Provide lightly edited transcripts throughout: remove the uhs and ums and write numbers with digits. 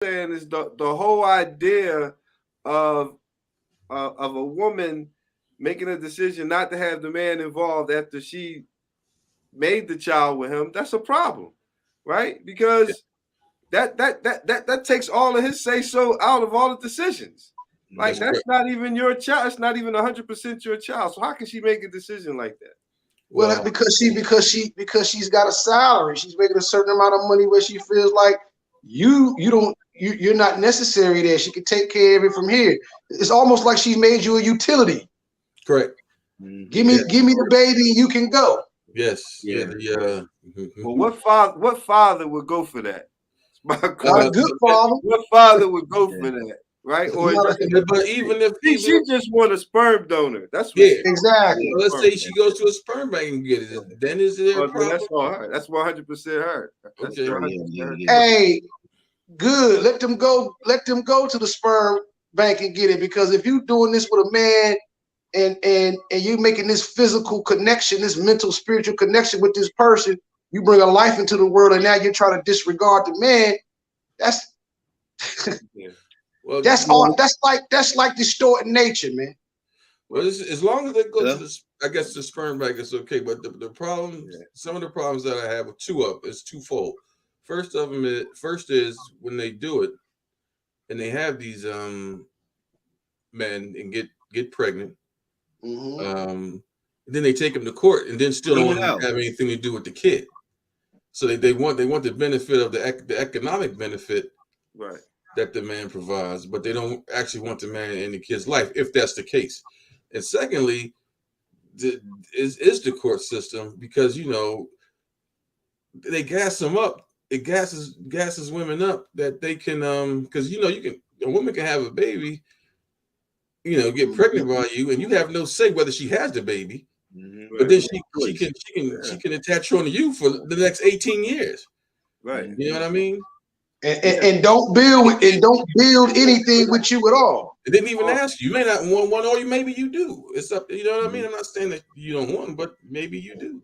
saying is the whole idea of a woman making a decision not to have the man involved after she made the child with him. That's a problem, right? Because that takes all of his say so out of all the decisions. Like that's not even your child. It's not even 100% your child. So how can she make a decision like that? Well, because she's got a salary. She's making a certain amount of money where she feels like you're not necessary there. She can take care of it from here. It's almost like she made you a utility. Correct. Give me the baby and you can go. Yes. Yeah. Well, what father would go for that? Not a good father. What father would go for that? Right? Or but even if she just want a sperm donor. That's what exactly. Well, let's say she goes to a sperm bank and get it. Then is there a problem? That's all her. That's 100% her. Okay. 100% Hey, good. Let them go to the sperm bank and get it. Because if you're doing this with a man and you're making this physical connection, this mental, spiritual connection with this person, you bring a life into the world, and now you're trying to disregard the man. That's well, that's like distorting nature, man. Well, as long as they go to the sperm bank, it's okay. But the problem, some of the problems that I have with it's twofold. First is when they do it, and they have these men and get pregnant. Then they take them to court, and then still don't have anything to do with the kid. So they want the benefit of the economic benefit, right, that the man provides, but they don't actually want the man in the kid's life, if that's the case. And secondly, is the court system, because they gas them up. It gasses women up that they can because a woman can have a baby, get pregnant by you, and you have no say whether she has the baby. But then she can attach on to you for the next 18 years. Right. You know what I mean? And don't build anything with you at all. It didn't even ask you. You may not want one, or maybe you do. It's up. You know what I mean? I'm not saying that you don't want, but maybe you do.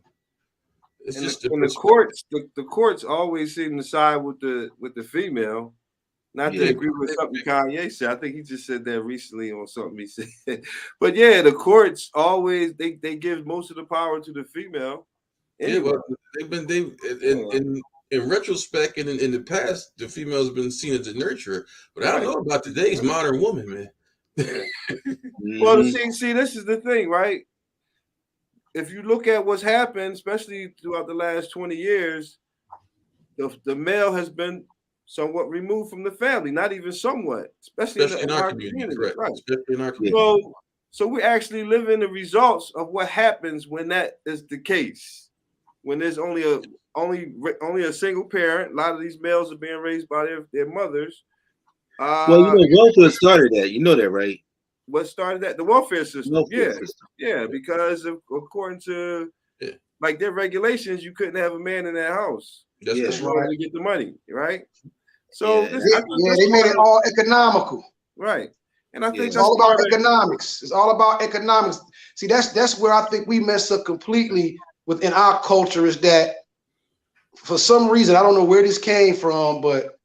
It's just the courts always seem to side with the female. Not to agree with something Kanye said. I think he just said that recently on something he said. But yeah, the courts always they give most of the power to the female. Anyway. Yeah, well, in retrospect, and in the past, the female's been seen as a nurturer. But I don't know about today's modern woman, man. Well, see, this is the thing, right? If you look at what's happened, especially throughout the last 20 years, the male has been somewhat removed from the family, not even somewhat, especially in our community. Right? Especially in our community. So we're actually living the results of what happens when that is the case. When there's only a single parent, a lot of these males are being raised by their mothers. Well, welfare started that. You know that, right? What started that? The welfare system. Yeah, because according to like their regulations, you couldn't have a man in that house. That's right. To get the money, right? So they made it all economical, right? And I think it's all about economics. It's all about economics. See, that's where I think we mess up completely within our culture. Is that for some reason, I don't know where this came from, but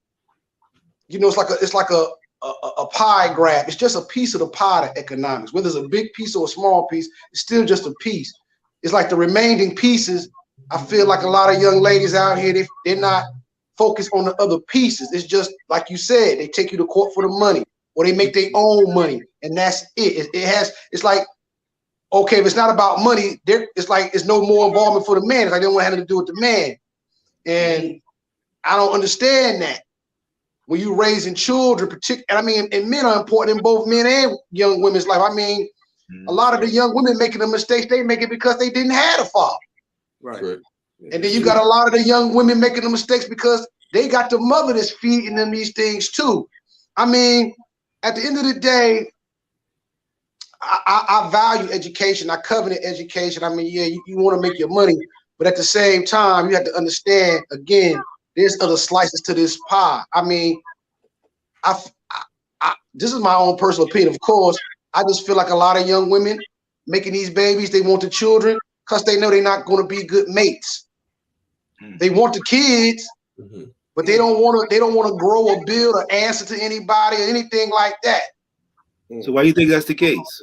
it's like a pie grab. It's just a piece of the pie of economics. Whether it's a big piece or a small piece, it's still just a piece. It's like the remaining pieces. I feel like a lot of young ladies out here, they're not focused on the other pieces. It's just like you said, they take you to court for the money, or they make their own money, and that's it. It's like, okay, if it's not about money, it's like it's no more involvement for the man. It's like they don't want to have to do with the man. And I don't understand that. When you're raising children, and men are important in both men and young women's life. I mean, a lot of the young women making the mistakes, they make it because they didn't have a father. Right. And then you got a lot of the young women making the mistakes because they got the mother that's feeding them these things too. I mean, at the end of the day, I value education. I covenant education. I mean, you want to make your money, but at the same time, you have to understand, again, there's other slices to this pie. I mean, this is my own personal opinion, of course. I just feel like a lot of young women making these babies, they want the children because they know they're not going to be good mates. They want the kids, but they don't want to grow or build or answer to anybody or anything like that. So why do you think that's the case?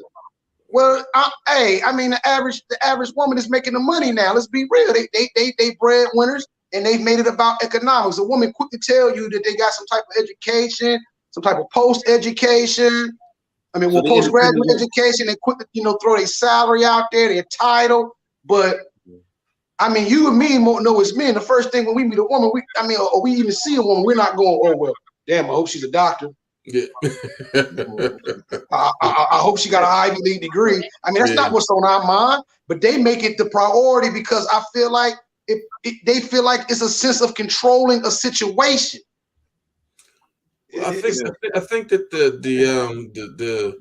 Well, I mean, the average woman is making the money now. Let's be real. They breadwinners, and they've made it about economics. A woman quick to tell you that they got some type of education, some type of post-education. I mean, So well, postgraduate education. They quick to throw their salary out there, their title. But I mean, you and me know it's men. The first thing when we meet a woman, or we even see a woman, we're not going, oh well, damn, I hope she's a doctor. Yeah. I hope she got an Ivy League degree. I mean, that's not what's on our mind, but they make it the priority because I feel like they feel like it's a sense of controlling a situation. Well, I think that the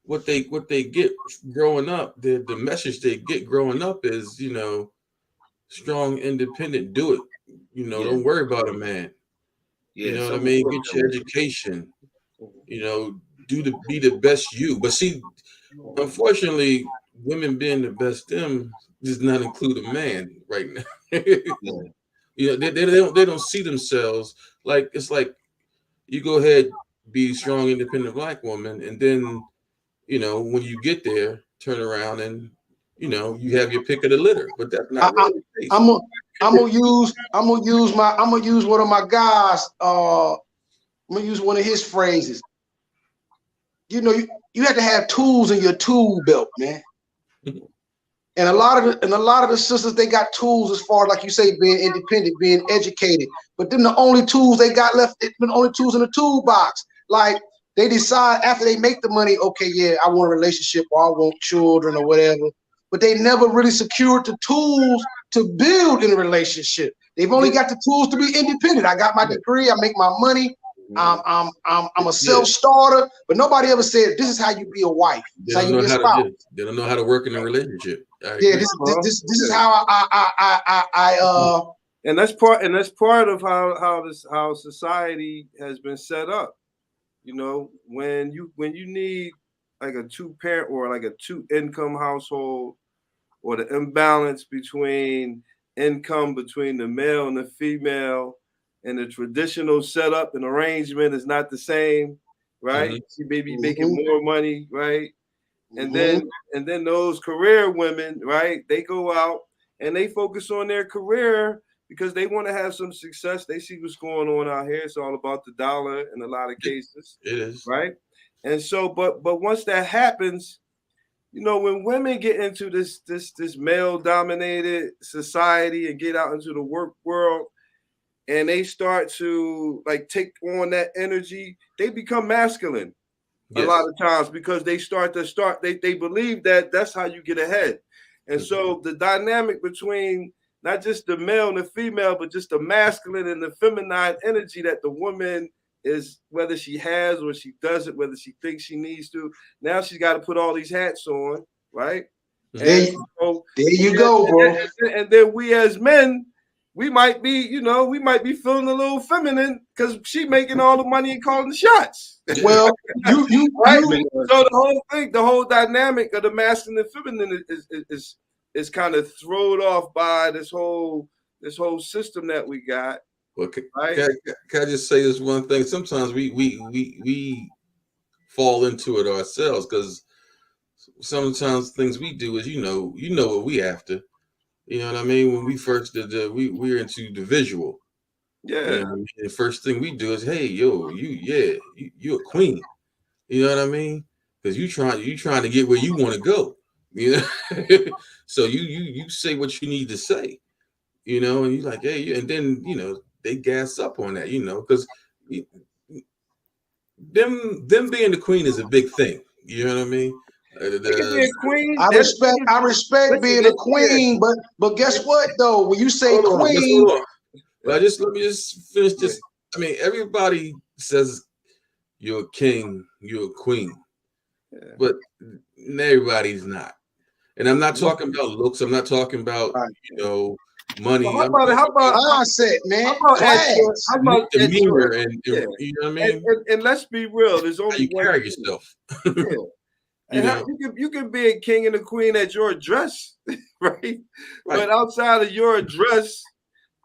what they get growing up, the message they get growing up is, strong, independent, do it. Don't worry about a man. Yeah, You know what I mean? Get your education. Be the best you. But see, unfortunately, women being the best them does not include a man right now. They don't see themselves like it's like you go ahead, be a strong, independent black woman, and then when you get there, turn around and you have your pick of the litter. But that's not really the case. I'm gonna use one of my guys. I'm gonna use one of his phrases. You have to have tools in your tool belt, man. And a lot of the sisters, they got tools as far as, like you say, being independent, being educated. But then the only tools they got left, the only tools in the toolbox. Like they decide after they make the money, okay, yeah, I want a relationship or I want children or whatever. But they never really secured the tools to build in a relationship. They've only got the tools to be independent. I got my degree, I make my money. I'm a self-starter, but nobody ever said this is how you be a wife. They don't know how to. They don't know how to work in a relationship. This is how I and that's part of how society has been set up. When you need like a 2-parent or like a 2-income household, or the imbalance between income between the male and the female, and the traditional setup and arrangement is not the same, right? Mm-hmm. She may be making more money, right? And then those career women, right? They go out and they focus on their career because they want to have some success. They see what's going on out here. It's all about the dollar in a lot of cases. It is. Right? And so, but once that happens, when women get into this male-dominated society and get out into the work world, and they start to like take on that energy, they become masculine a lot of times because they they believe that that's how you get ahead. And so the dynamic between not just the male and the female, but just the masculine and the feminine energy that the woman is, whether she has or she doesn't, whether she thinks she needs to, now she's got to put all these hats on, right? There you go, bro. And then we as men, we might be feeling a little feminine because she making all the money and calling the shots. Well, you right? So the whole dynamic of the masculine and feminine is kind of thrown off by this whole system that we got. Well, can I just say this one thing? Sometimes we fall into it ourselves because sometimes things we do is what we after. You know what I mean? When we first did we're into the visual. Yeah. The first thing we do is, hey, yo, you a queen. You know what I mean? Because you trying to get where you want to go. So you say what you need to say. And you're like, hey, and then they gas up on that. Because them being the queen is a big thing. You know what I mean? Queen. I respect being a queen, but guess what though? When you say queen, let me just finish this. I mean, everybody says you're a king, you're a queen, but everybody's not. And I'm not talking about looks. I'm not talking about money. Well, how about mindset, man? How about demeanor and you know what I mean? And let's be real. There's only how you one carry king. yourself. You can be a king and a queen at your address, right? But outside of your address,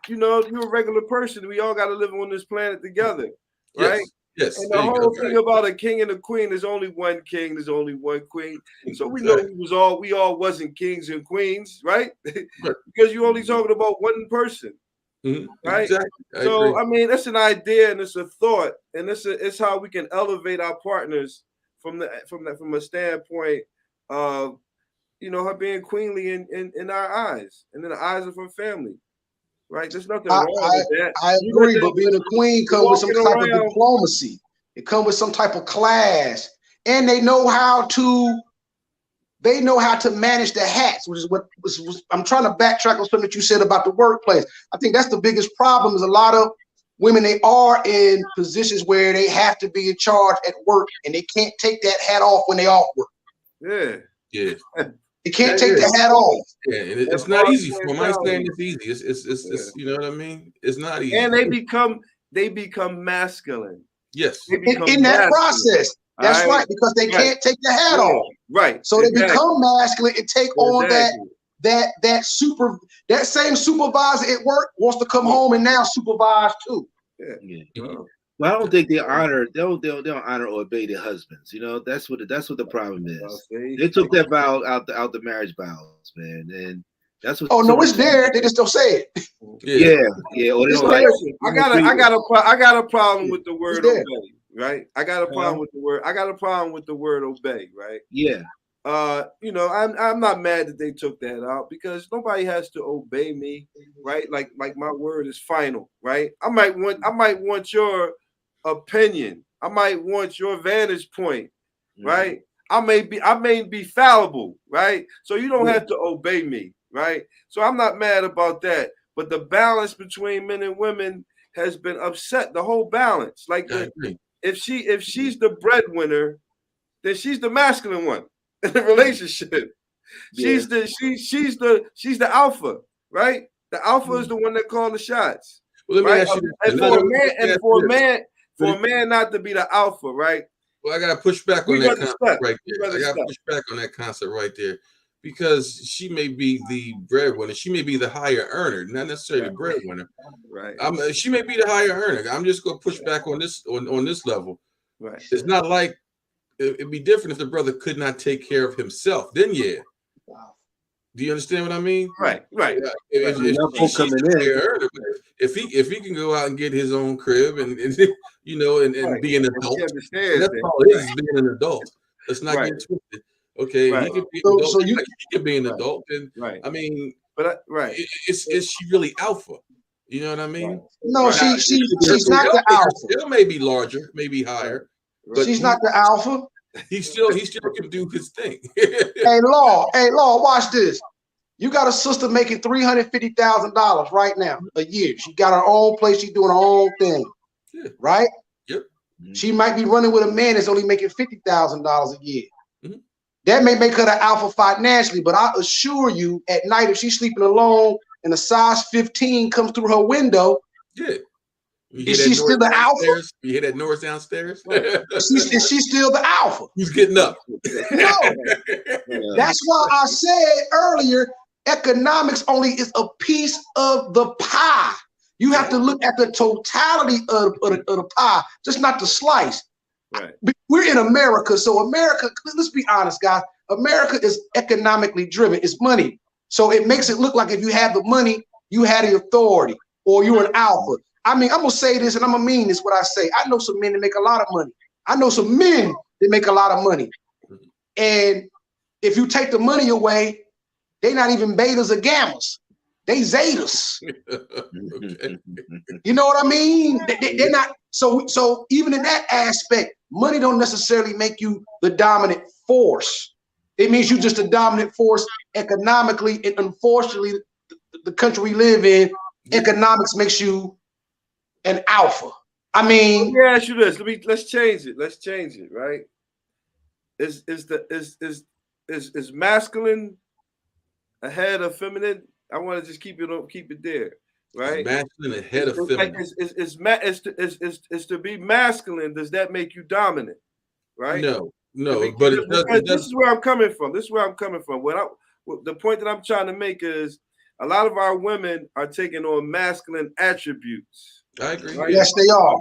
you're a regular person. We all got to live on this planet together, right? Yes. And the whole thing about a king and a queen, there's only one king, there's only one queen. So we know we all wasn't kings and queens, right? Because you're only talking about one person, right? Exactly. So I mean, that's an idea and it's a thought, and it's how we can elevate our partners from a standpoint of her being queenly in our eyes and in the eyes of her family. Right, there's nothing wrong with that. I agree, but being a queen comes with some type of diplomacy. It comes with some type of class, and they know how to manage the hats, which is what I'm trying to backtrack on something that you said about the workplace. I think that's the biggest problem. Is a lot of women, they are in positions where they have to be in charge at work, and they can't take that hat off when they off work. Yeah. You can't take the hat off. Yeah, and it's not easy for them. I'm saying it's easy. It's you know what I mean? It's not easy. And they become masculine. Yes. In that process. That's right, because they can't take the hat off. Right. So they become masculine and take on that same supervisor at work wants to come home and now supervise too. Well, I don't think they honor or obey their husbands. That's what the problem is. They took that vow out the marriage vows, man, and that's what. Oh no, it's there. They just don't say it. Yeah. Or they don't I got a problem with the word obey. Right. I got a problem with the word. I got a problem with the word obey. Right. Yeah. I'm not mad that they took that out because nobody has to obey me. Right. Like my word is final. Right. I might want your opinion. I might want your vantage point, right? I may be fallible, right? So you don't have to obey me, right? So I'm not mad about that. But the balance between men and women has been upset. The whole balance. Like if she's the breadwinner, then she's the masculine one in the relationship. She's the alpha, right? The alpha is the one that calls the shots. Well, let me ask you for a man not to be the alpha, right? Well, I got to push back on that concept right there. I got to push back on that concept right there because she may be the breadwinner. She may be the higher earner, not necessarily the breadwinner. Right. She may be the higher earner. I'm just going to push back on this on this level. Right. It's not like it'd be different if the brother could not take care of himself. Then do you understand what I mean? Right. If he can go out and get his own crib and be an adult, that's all it is, being an adult. Let's not get twisted. Okay, he can be an adult. He can be an adult, and I mean, but is she really alpha? You know what I mean? No, she's not the alpha. Still may be larger, maybe higher, but she's not the alpha. He still can do his thing. Hey, Law, watch this. You got a sister making $350,000 right now a year. She got her own place. She's doing her own thing, right? Yep. She might be running with a man that's only making $50,000 a year. That may make her the alpha financially, but I assure you, at night if she's sleeping alone and a size 15 comes through her window, is she still the alpha? You hear that noise downstairs? Is she still the alpha? Who's getting up? No. That's why I said earlier, economics only is a piece of the pie. You have to look at the totality of the pie, just not the slice. Right. We're in America, so America, let's be honest, guys. America is economically driven. It's money. So it makes it look like if you have the money, you had the authority or you're an alpha. I mean, I'm going to say this and I'm going to mean this what I say. I know some men that make a lot of money. I know some men that make a lot of money. And if you take the money away, they're not even betas or gammas. They zetas. You know what I mean? They're not. So even in that aspect, money don't necessarily make you the dominant force. It means you're just a dominant force economically. And unfortunately, the country we live in, economics makes you an alpha. I mean, let me ask you this. Let's change it. Let's change it. Right? Is masculine ahead of feminine? I want to just keep it there. Right? Masculine ahead of feminine. Is to be masculine. Does that make you dominant? Right? No. But this is where I'm coming from. The point that I'm trying to make is a lot of our women are taking on masculine attributes. I agree. Right? Yes, they are.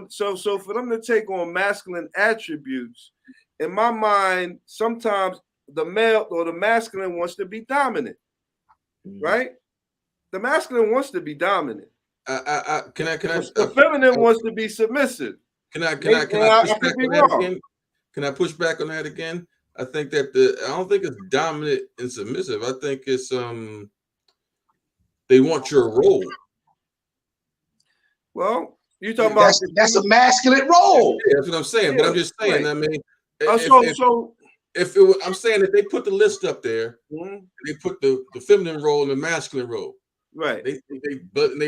So for them to take on masculine attributes, in my mind, sometimes the male or the masculine wants to be dominant, right? The masculine wants to be dominant. The feminine wants to be submissive. Can I push back on that again? Can I push back on that again? I think that I don't think it's dominant and submissive. I think it's they want your role. Well, you talking about that's a masculine role. Yeah, that's what I'm saying. But I'm just saying. Right. I mean, I'm saying that they put the list up there, they put the feminine role and the masculine role. Right. They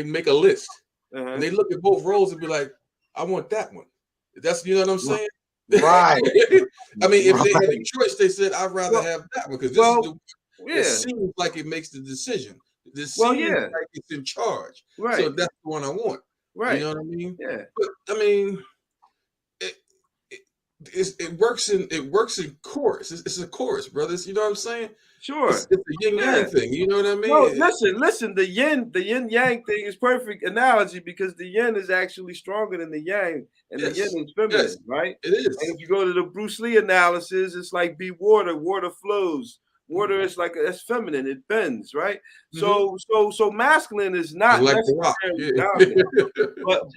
make a list, and they look at both roles and be like, "I want that one." That's you know what I'm saying. Right. I mean, if they had a choice, they said, "I'd rather have that one," because it seems like it makes the decision. This seems like it's in charge. Right. So that's the one I want. Right. You know what I mean? Yeah. But I mean, it works in chorus. It's a chorus, brothers. You know what I'm saying? Sure. It's a yin yang thing. You know what I mean? No, listen. The yin yang thing is perfect analogy because the yin is actually stronger than the yang, and the yin is feminine, right? It is. And if you go to the Bruce Lee analysis, it's like be water. Water flows. Water is like that's feminine. It bends, right? So masculine is not like necessarily dominant,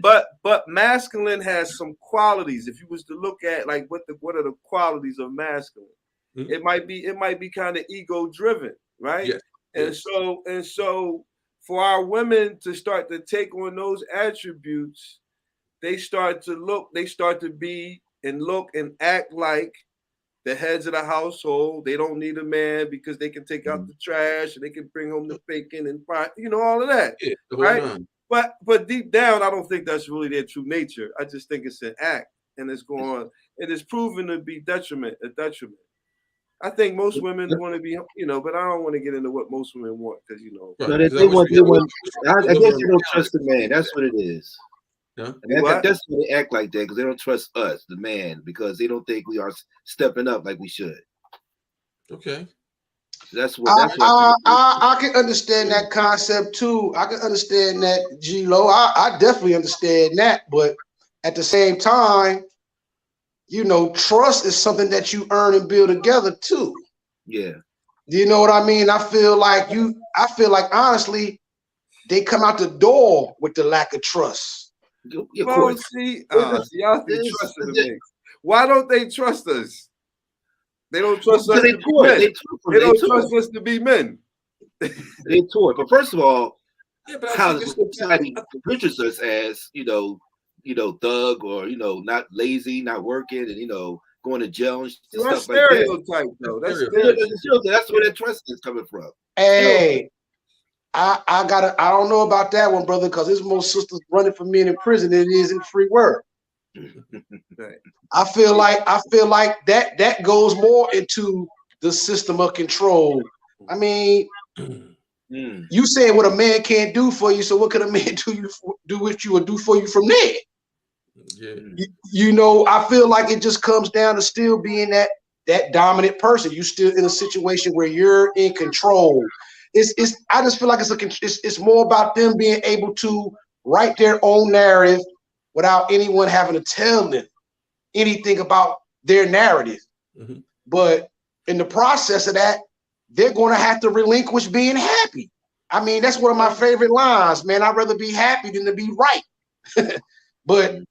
but masculine has some qualities. If you was to look at like what are the qualities of masculine, it might be kind of ego driven, right? Yes. And so for our women to start to take on those attributes, they start to be and look and act like the heads of the household. They don't need a man because they can take out the trash and they can bring home the bacon and all of that. Yeah, right? But deep down, I don't think that's really their true nature. I just think it's an act, and it is proven to be a detriment. I think most women want to be, but I don't want to get into what most women want because I guess they don't trust the man. That's what it is. That's why they act like that, because they don't trust us, the man, because they don't think we are stepping up like we should. Okay. That's what I can understand that concept too. I can understand that, G-Lo. I definitely understand that, but at the same time, trust is something that you earn and build together too. Yeah. Do you know what I mean? I feel like honestly, they come out the door with the lack of trust. Well, see, y'all think trust in the mix. Why don't they trust us? They don't trust us to be men. They don't trust us to be men. They toy. But first of all, how society pictures us as, thug or, not lazy, not working, and, going to jail and stuff stereotype, like that. Though. That's where that trust is coming from. Hey. I don't know about that one, brother, because there's more sisters running for men in prison than it is in free work. I feel like that goes more into the system of control. I mean, you said what a man can't do for you, so what can a man do with you or do for you from there? Yeah. I feel like it just comes down to still being that dominant person. You still in a situation where you're in control. I just feel like it's more about them being able to write their own narrative without anyone having to tell them anything about their narrative. But in the process of that, they're going to have to relinquish being happy. I mean, that's one of my favorite lines, man. I'd rather be happy than to be right. But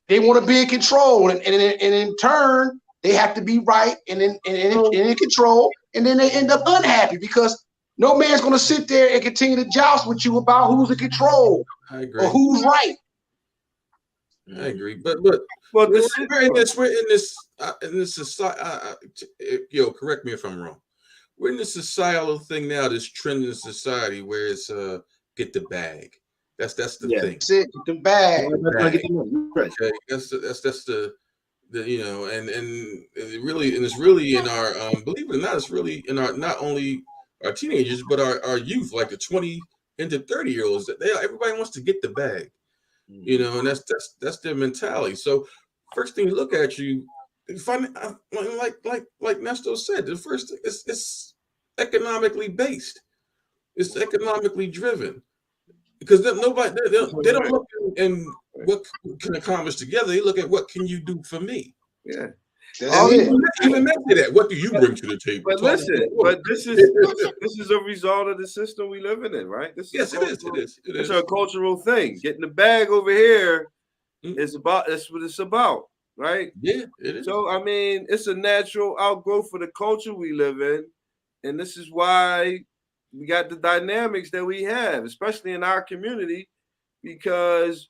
they want to be in control, and in turn, they have to be right and in control. And then they end up unhappy because no man's going to sit there and continue to joust with you about who's in control or who's right. I agree, but we're in this society. Correct me if I'm wrong. We're in this societal thing now. This trend in society where it's get the bag. That's the thing. Get the bag. Okay, that's the and it's really in our believe it or not, it's really in our not only our teenagers but our youth, like the 20 into 30-year-olds. That everybody wants to get the bag, and that's their mentality. So first thing you look at, you find like Nesto said, the first thing is economically based. It's economically driven because nobody they don't look in what can accomplish together. They look at what can you do for me. Yeah. Even mention that. What do you bring to the table? But listen, but this is a result of the system we living in, right? This is yes, it is. It's a cultural thing. Getting the bag over here is about. That's what it's about, right? Yeah, it is. So I mean, it's a natural outgrowth for the culture we live in, and this is why we got the dynamics that we have, especially in our community, because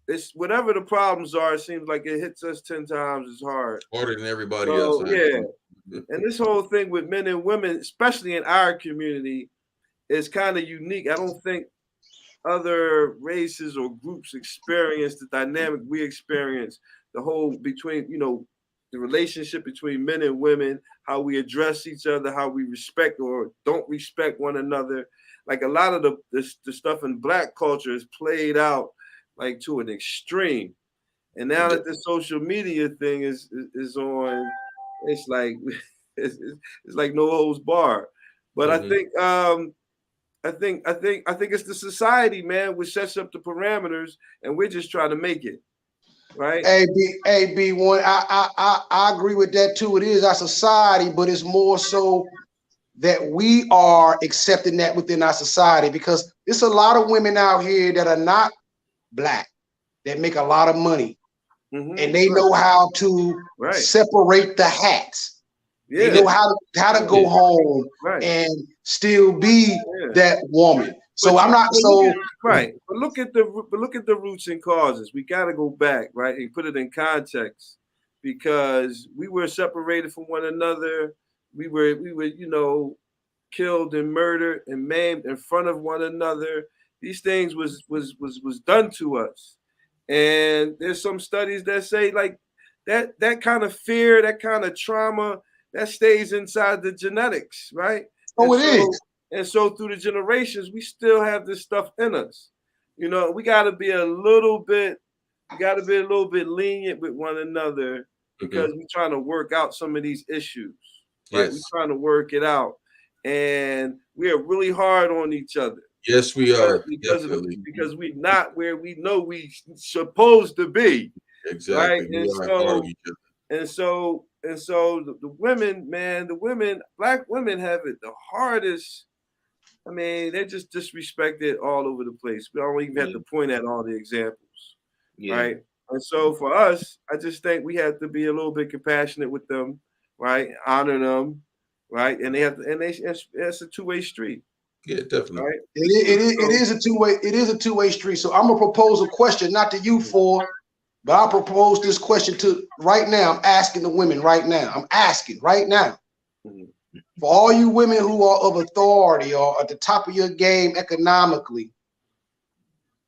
it's whatever the problems are, it seems like it hits us 10 times as hard. Harder than everybody else. Yeah. And this whole thing with men and women, especially in our community, is kind of unique. I don't think other races or groups experience the dynamic we experience, the whole between, the relationship between men and women, how we address each other, how we respect or don't respect one another. Like a lot of the stuff in Black culture is played out like to an extreme. And now that the social media thing is on, it's like it's like no holds barred. But I think it's the society, man, which sets up the parameters, and we're just trying to make it. Right. AB1, I agree with that too. It is our society, but it's more so that we are accepting that within our society, because there's a lot of women out here that are not Black that make a lot of money, and they know how to separate the hats. Yeah. They know how to go home and still be that woman. So I'm not so right. But look at the roots and causes. We got to go back, right, and put it in context, because we were separated from one another. We were killed and murdered and maimed in front of one another. These things was done to us. And there's some studies that say like that kind of fear, that kind of trauma, that stays inside the genetics, right? Oh, it is. And so through the generations, we still have this stuff in us. We got to be a little bit lenient with one another, because we're trying to work out some of these issues. Right? Yes. We're trying to work it out, and we are really hard on each other. Yes, we are. Because we're not where we know we supposed to be. Exactly. Right? And so the women, man, Black women have it the hardest. I mean, they're just disrespected all over the place. We don't even have to point at all the examples, right? And so for us, I just think we have to be a little bit compassionate with them, right? Honor them, right? And it's a two-way street. Yeah, definitely. Right? It is a two-way. It is a two-way street. So I'm gonna propose a question, not to you four, but I'll propose this question to right now. I'm asking the women right now. I'm asking right now. For all you women who are of authority or at the top of your game economically,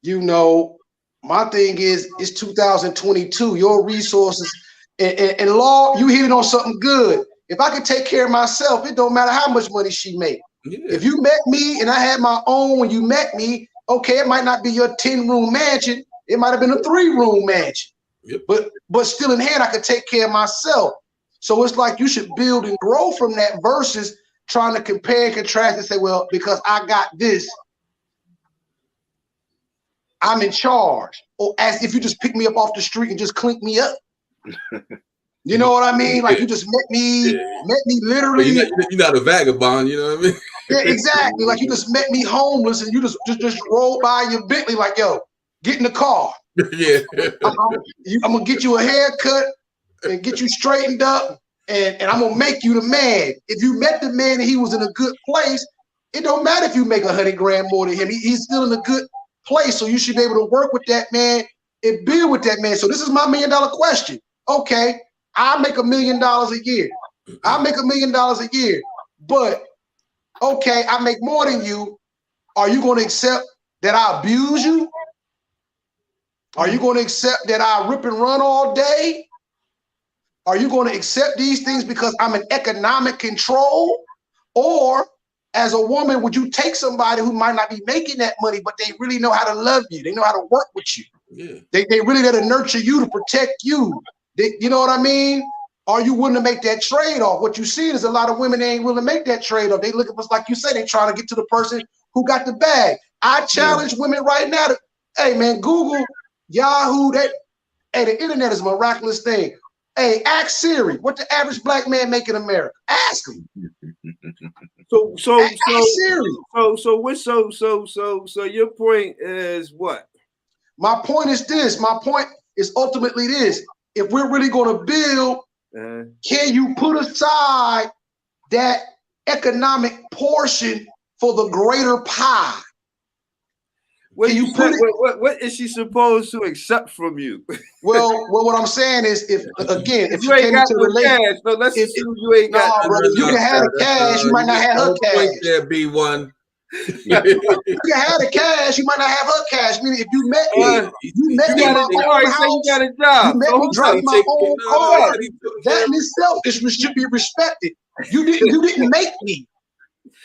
my thing is, it's 2022. Your resources and law, you hit it on something good. If I can take care of myself, it don't matter how much money she make. Yeah. If you met me and I had my own when you met me, okay, it might not be your 10-room mansion. It might have been a 3-room mansion. Yep. But still in hand, I could take care of myself. So it's like you should build and grow from that versus trying to compare and contrast and say, well, because I got this, I'm in charge. Or as if you just pick me up off the street and just clink me up. You know what I mean? Like you just met me literally. You're not a vagabond, you know what I mean? Yeah, exactly. Like you just met me homeless and you just roll by your Bentley like, yo, get in the car. Yeah. I'm gonna get you a haircut and get you straightened up, and I'm gonna make you the man. If you met the man and he was in a good place, it don't matter if you make 100 grand more than him. He's still in a good place, so you should be able to work with that man and build with that man. So this is my $1 million question. Okay, I make $1 million a year. I make $1 million a year, but okay, I make more than you. Are you going to accept that I abuse you? Are you going to accept that I rip and run all day? Are you going to accept these things because I'm in economic control? Or as a woman, would you take somebody who might not be making that money, but they really know how to love you? They know how to work with you. Yeah. They really know how to nurture you, to protect you. You know what I mean? are you willing to make that trade-off? What you see is a lot of women ain't willing to make that trade-off. They look at us like you say, they trying to get to the person who got the bag. I challenge women right now to, hey man, Google, Yahoo, hey, the internet is a miraculous thing. Hey, ask Siri, what the average black man make in America? Ask him. So your point is what? My point is this. My point is ultimately this. If we're really going to build, can you put aside that economic portion for the greater pie? What is she supposed to accept from you? Well, what I'm saying is, if you ain't got no cash, so let's assume you ain't got. Brother, you can have the cash, you might not have her cash. There, B1. You can have the cash, you might not have her cash. Meaning, if you met me, you got a job. You met me drive my own car. That in itself should be respected. You didn't make me.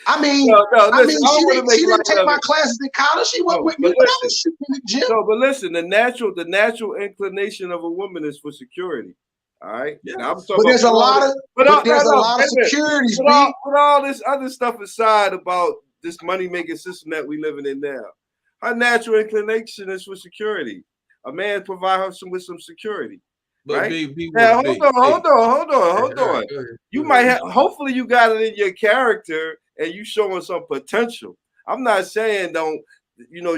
I mean, she didn't take my classes in college. She went with me when I was shooting in the gym. No, but listen, the natural inclination of a woman is for security. All right. Yeah. Now, I'm talking but there's a lot of securities. Put all this other stuff aside about this money-making system that we living in now. Her natural inclination is for security. A man provide her with some security. But right? Now, hold on. You might have. Hopefully, you got it in your character, and you showing some potential. I'm not saying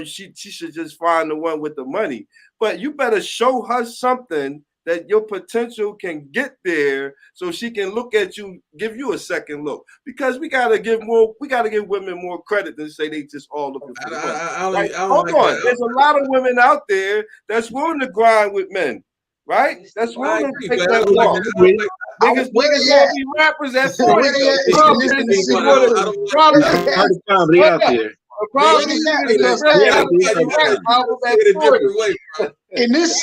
she should just find the one with the money, but you better show her something that your potential can get there, so she can look at you, give you a second look. Because we gotta give women more credit than say they just all looking for money. Hold on, there's a lot of women out there that's willing to grind with men. Right? That's why I'm take that walk. Niggas gonna be rappers at 40. In this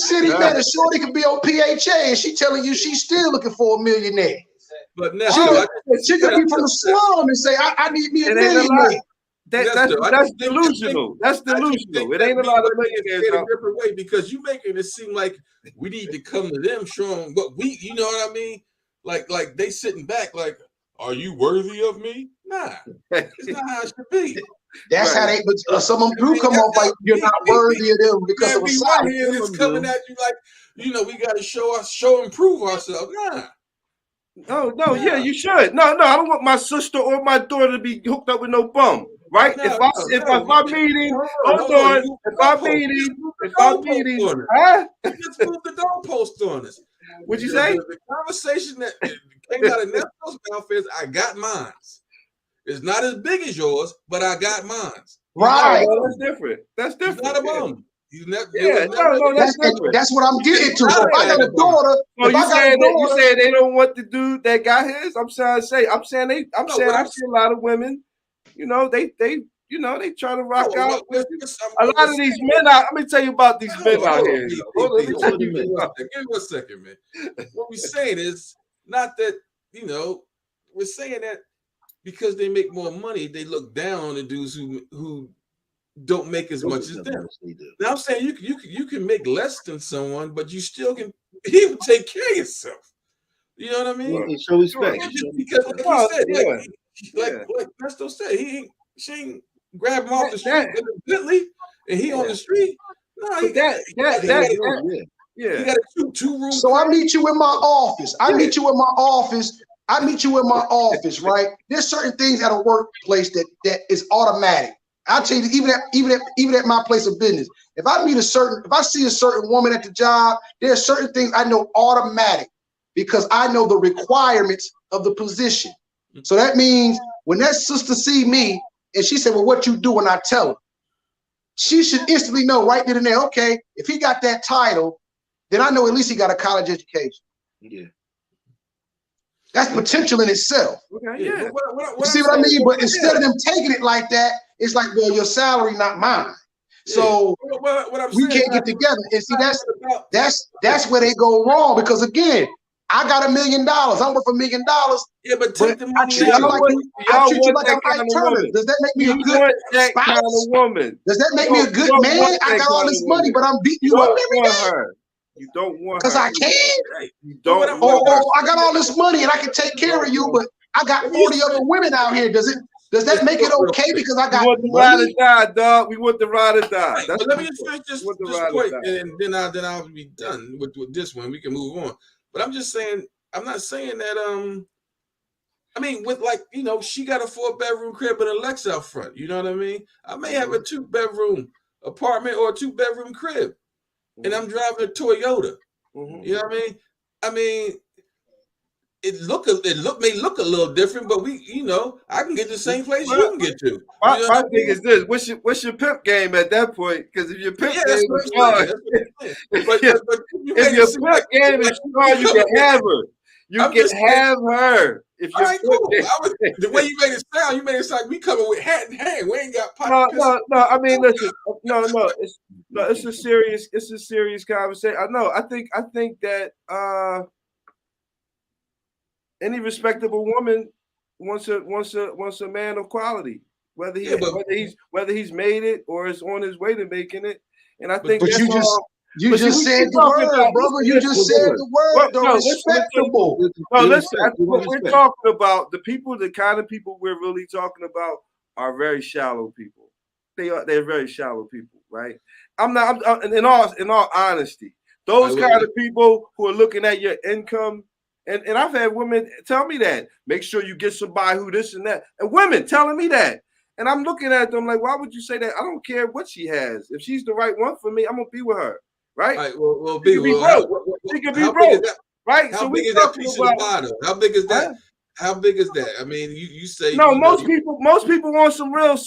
city, man, a shorty could be on PHA and she telling you she's still looking for a millionaire. But now she could be from the slum and say, I need me a millionaire. That's delusional. That's delusional. It ain't a lot of millionaires a different way because you making it seem like we need to come to them showing what we, you know what I mean? Like they sitting back like, are you worthy of me? Nah, it's not how it should be. That's how they. But some of them do come off like you're not worthy of them because of a side. It's coming at you like, we got to show and prove ourselves. Nah. No, yeah, you should. No, I don't want my sister or my daughter to be hooked up with no bum. Right? If I'm meeting, huh? You just moved the goalpost on us. What'd you say? The conversation that came out of Nelson's mouth is, I got mine. It's not as big as yours, but I got mine. Right. That's different. That's different. He's not a bum. That's what I'm getting to. So if I got a daughter, you saying they don't want the dude that got his? I'm saying I see a lot of women. They try to rock out with a lot of these men out. Let me tell you about these men out here. Give me 1 second, man. What we're saying is not that, we're saying that because they make more money, they look down on the dudes who don't make as much as them. Now I'm saying you can make less than someone, but you still can take care of yourself. You know what I mean? Show respect. Because like you said, like Nesto said, she ain't grab him off the street in a Bentley and he on the street. No, he got a two room. So I meet you in my office. I meet you in my office, right? There's certain things at a workplace that is automatic. I'll tell you, even at my place of business, if I see a certain woman at the job, there are certain things I know automatic because I know the requirements of the position. So that means when that sister see me and she said, well, what you do? And I tell her, she should instantly know right then and there, okay, if he got that title, then I know at least he got a college education. Yeah. That's potential in itself. Okay, yeah. You see what I mean? But instead of them taking it like that, it's like, well, your salary, not mine. So we can't get together. And see, that's where they go wrong because again, I got $1 million. I'm worth $1 million. Yeah, but take the money. I treat you like I'm Ike Turner. Does that make me a good spouse? Kind of woman? Does that make me a good man? I got all this money, but I'm beating you up every day. You don't want Because her. I can. You don't Or want her. I got all this money and I can take care of you, but I got 40 other women out here. Does that make it okay because I got we want the money? ride or die, dog. We want the ride or die. Right, but let me just finish this point, and then I'll be done with this one. We can move on. But I'm just saying, I'm not saying that I mean, with like, you know, she got a 4-bedroom crib and a Lex out front. You know what I mean? I may have a 2-bedroom apartment or a 2-bedroom crib, and I'm driving a Toyota. You know what I mean? I mean, it may look a little different, but I can get to the same place you can get to. My thing is this: what's your pimp game at that point? Because if your pimp game is strong, if your pimp game is strong, you can have her. You can have her. If all right, cool. The way you made it sound like we coming with hat in hand. We ain't got pocket. No. I mean, listen, no. It's a serious conversation. I think that any respectable woman wants a man of quality, whether he's made it or is on his way to making it. And I think you just said the word, brother. You just said the word. Respectable. No, listen. What we're talking about, the kind of people we're really talking about are very shallow people. They're very shallow people, right? I'm in all honesty, those kind of people who are looking at your income. And I've had women tell me that. Make sure you get somebody who this and that. And women telling me that. And I'm looking at them like, why would you say that? I don't care what she has. If she's the right one for me, I'm going to be with her. Right? All right, well, she can be broke. She can be broke. Right? How big is that piece of the pie, though? How big is that? Huh? How big is that? I mean, you say no. Most people want some real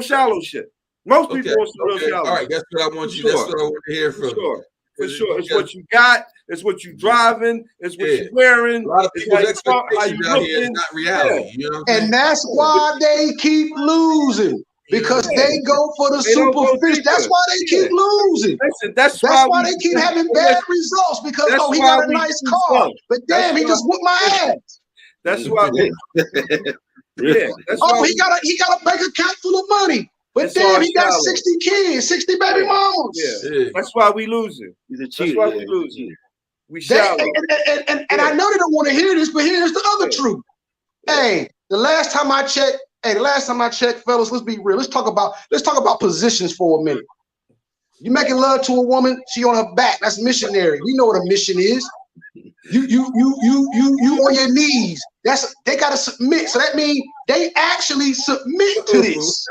shallow shit. Most people want some real shallow. All right, that's what I want you. That's what I want to hear from you. For sure. It's what you got. It's what you driving. It's what you're wearing. A lot of people's expectations out here is not reality. Yeah. You know what I'm saying? And that's why they keep losing. Because they go for the superficial. That's why they keep losing. Listen, that's why they keep having bad results. Because he got a nice car, but damn, he just whooped my ass. That's why. He got a bank account full of money, but damn, he got 60 kids, 60 baby mamas. Yeah. That's why we losing. That's why we losing. We shallow. And I know they don't want to hear this, but here's the other truth. Hey, the last time I checked, fellas, let's be real. Let's talk about positions for a minute. You making love to a woman, she on her back. That's missionary. We know what a mission is. You on your knees. They gotta submit. So that means they actually submit to this.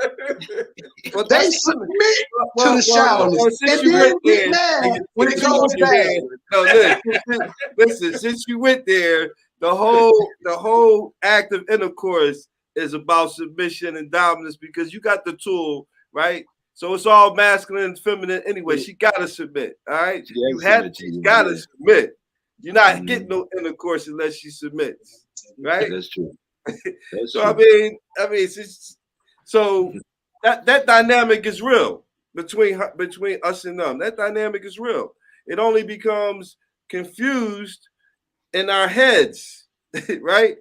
They submit to the shallowness. And then get mad when it goes bad. No, listen, since you went there, the whole act of intercourse is about submission and dominance because you got the tool, right? So it's all masculine and feminine anyway. She gotta submit, all right? She's gotta submit. You're not getting no intercourse unless she submits, right? That's true. So I mean, so that dynamic is real between us and them. That dynamic is real. It only becomes confused in our heads, right?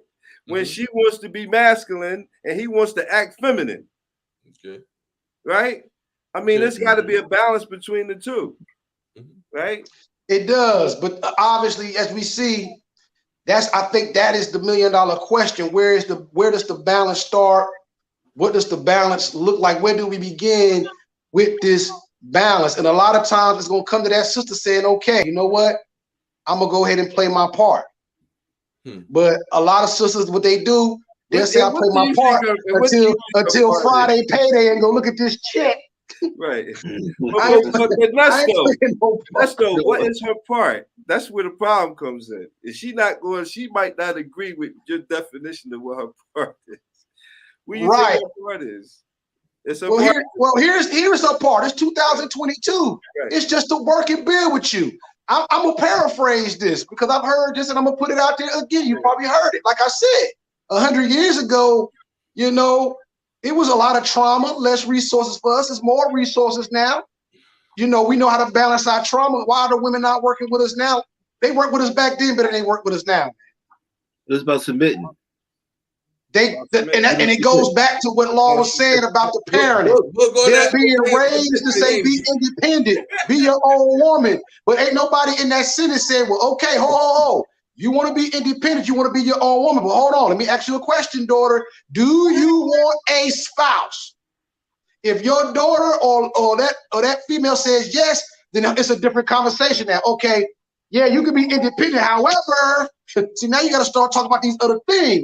When she wants to be masculine and he wants to act feminine. Okay. Right? I mean, there's got to be a balance between the two. Right? It does, but obviously, as we see, I think that is the $1 million question. Where does the balance start? What does the balance look like? Where do we begin with this balance? And a lot of times it's gonna come to that sister saying, okay, you know what? I'm gonna go ahead and play my part. But a lot of sisters, what they do, they'll say I play my part until Friday payday and go look at this check. Right. But let's go. What is her part? That's where the problem comes in. Is she not going? She might not agree with your definition of what her part is. What do you think her part is? It's a here's her part. It's 2022. Right. It's just to work and build with you. I'm gonna paraphrase this because I've heard this and I'm gonna put it out there again. You probably heard it. Like I said, 100 years ago, it was a lot of trauma, less resources for us. There's more resources now. We know how to balance our trauma. Why are the women not working with us now? They worked with us back then, but they work with us now. It was about submitting. and it goes back to what Law was saying about the parenting. They're being raised to say, be independent, be your own woman. But ain't nobody in that sentence said, well, okay, ho. You want to be independent, you want to be your own woman. But hold on, let me ask you a question, daughter. Do you want a spouse? If your daughter or that female says yes, then it's a different conversation now. Okay, yeah, you can be independent. However, see, now you got to start talking about these other things.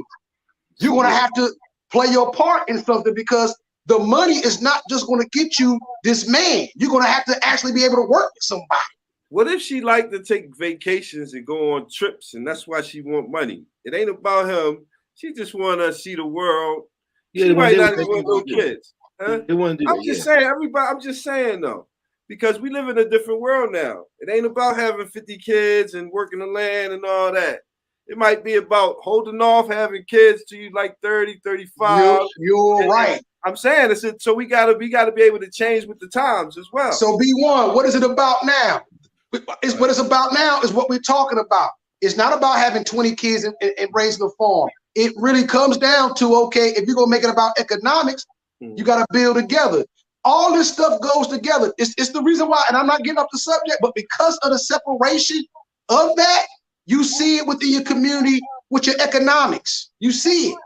You're going to have to play your part in something, because the money is not just going to get you this man. You're going to have to actually be able to work with somebody. What if she like to take vacations and go on trips, and that's why she want money? It ain't about him. She just want to see the world. Yeah, she might not even want no kids. Huh? I'm just saying, everybody. I'm just saying though, because we live in a different world now. It ain't about having 50 kids and working the land and all that. It might be about holding off having kids till you like 30, 35. You're right. I'm saying so we gotta be able to change with the times as well. So B1, what is it about now? What it's about now is what we're talking about. It's not about having 20 kids and raising a farm. It really comes down to, okay, if you're gonna make it about economics, you gotta build together. All this stuff goes together. It's the reason why, and I'm not getting off the subject, but because of the separation of that, you see it within your community with your economics. You see it.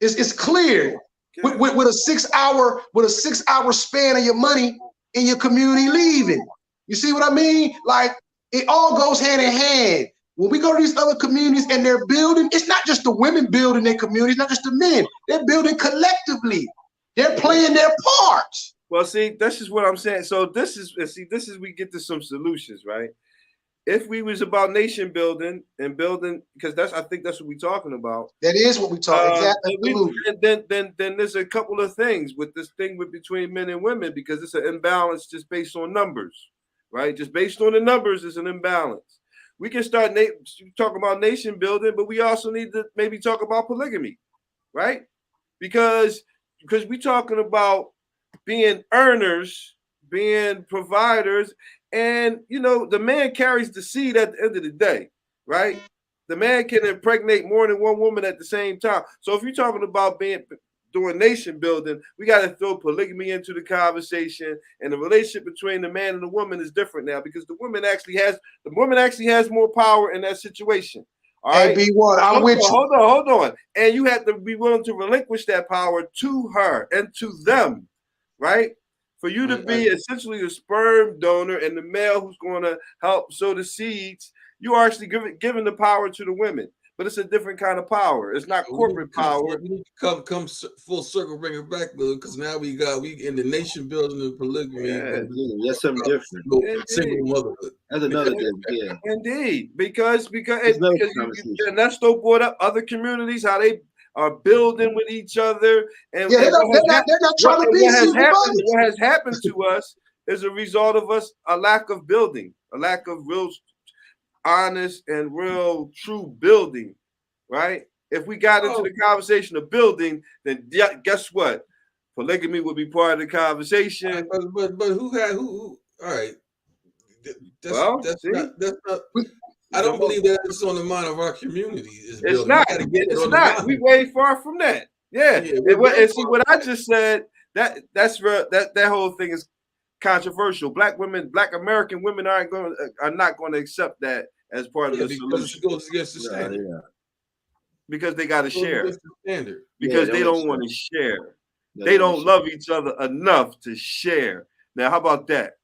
It's clear with a 6 hour span of your money in your community leaving. You see what I mean? Like, it all goes hand in hand. When we go to these other communities and they're building, it's not just the women building their communities, not just the men. They're building collectively. They're playing their parts. Well, see, this is what I'm saying. So this is we get to some solutions, right? If we was about nation building and building, because I think that's what we're talking about. That is what we talk exactly. Then there's a couple of things with this thing between men and women, because it's an imbalance just based on numbers, right? Just based on the numbers, it's an imbalance. We can start talk about nation building, but we also need to maybe talk about polygamy, right? Because we're talking about being earners, being providers. And, the man carries the seed at the end of the day, right? The man can impregnate more than one woman at the same time. So if you're talking about doing nation building, we got to throw polygamy into the conversation. And the relationship between the man and the woman is different now, because the woman actually has more power in that situation. All right. Hey, B1, I'm with you. Hold on. And you have to be willing to relinquish that power to her and to them, right? For you to be essentially the sperm donor and the male who's going to help sow the seeds, you are actually giving the power to the women. But it's a different kind of power. It's not corporate power. We need to come full circle, bring it back, because now we in the nation building and polygamy. Yeah, that's something different. Single motherhood. That's another thing. Yeah, indeed, because Ernesto brought up other communities, how they are building with each other, and they're not trying to be. What has happened to us is a result of a lack of building, a lack of real, honest, and real true building, right? If we got into the conversation of building, then guess what? Polygamy would be part of the conversation. But who? All right. That's not. I don't believe that it's on the mind of our community. It's not. It's not. We way far from that. Yeah. And see what I just said. That whole thing is controversial. Black American women are not going to accept that as part of the solution. It goes against the standard. Because they got to share. The because they don't want to share. They don't love each other enough to share. Now, how about that?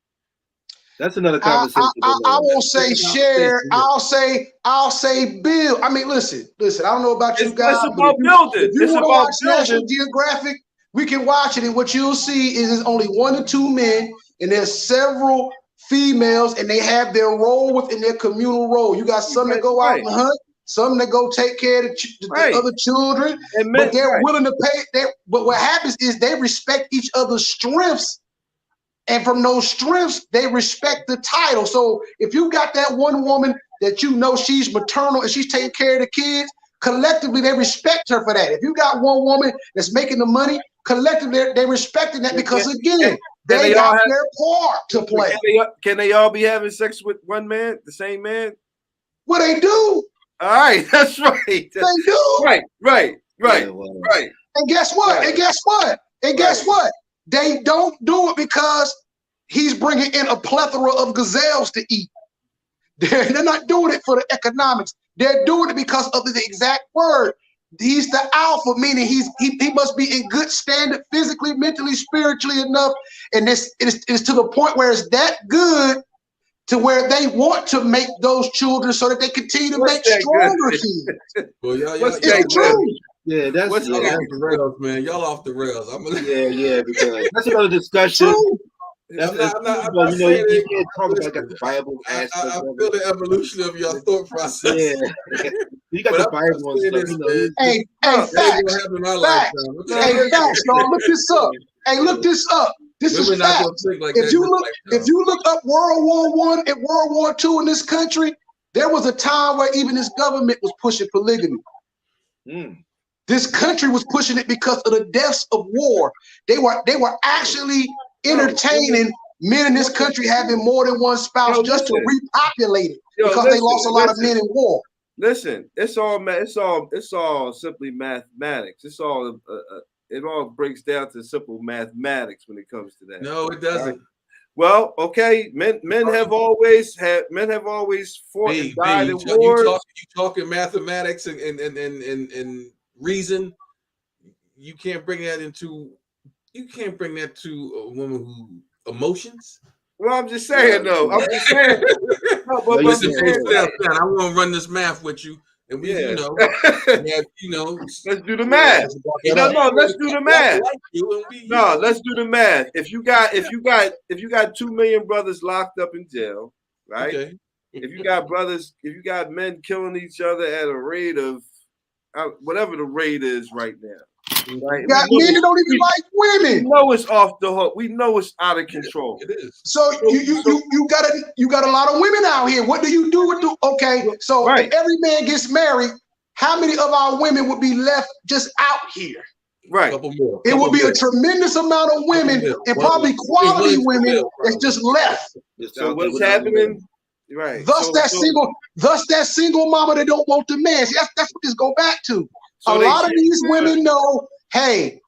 That's another conversation. I won't say share. I'll say build. I mean, listen. I don't know about you guys. It's about building. If you want to watch National Geographic, we can watch it, and what you'll see is there's only 1 or 2 men, and there's several females, and they have their role within their communal role. You got some that go out and hunt, some that go take care of the other children, but they're willing to pay. But what happens is they respect each other's strengths. And from those strengths, they respect the title. So if you got that one woman that she's maternal and she's taking care of the kids, collectively they respect her for that. If you got one woman that's making the money, collectively they're respecting that, because again, they got their part to play. Can they all be having sex with one man, the same man? Well, they do. All right, that's right. They do. Right. Right, Yeah, well, right. And guess what? And guess what? And guess what? They don't do it because he's bringing in a plethora of gazelles to eat. They're not doing it for the economics. They're doing it because of the exact word. He's the alpha, meaning he must be in good standard physically, mentally, spiritually enough. And this is to the point where it's that good to where they want to make those children so that they continue to make stronger kids. Well, It's the truth. yeah, that's Y'all yeah, off the rails, man. Y'all off the rails. yeah, because that's another discussion. I'm not You know, saying you can't talk listen, about the Bible aspect I of feel it. the evolution of your thought process. Yeah, you got the Bible and stuff. You know, Hey, Facts. Hey, facts, y'all. Look this up. Hey, look this up. This is facts. If you look up World War I and World War II in this country, there was a time where even this government was pushing polygamy. This country was pushing it because of the deaths of war. They were actually entertaining men in this country having more than one spouse just to repopulate it because they lost a lot of men in war. Listen, it's all simply mathematics. It's all it all breaks down to simple mathematics when it comes to that. No, it doesn't. Right? Well, okay, men have always fought and died in wars. You talking mathematics and reason. You can't bring that to a woman who emotions. Well, I'm just saying though. I'm just saying. No, but listen, I want to run this math with you, and we, let's do the math. No, let's do the math. No, let's do the math. If you got 2 million brothers locked up in jail, right? Okay. If you got men killing each other at a rate of whatever the rate is right now. Right? You got men that don't even like women. We know it's off the hook. We know it's out of control. It is. So you got a lot of women out here. What do you do with the So if every man gets married, how many of our women would be left just out here? Right. It would be a tremendous amount of women and probably quality women that's just left. So what's happening? Right. Thus that single mama that don't want the man. See, that's what this go back to. So a lot of these women know, hey,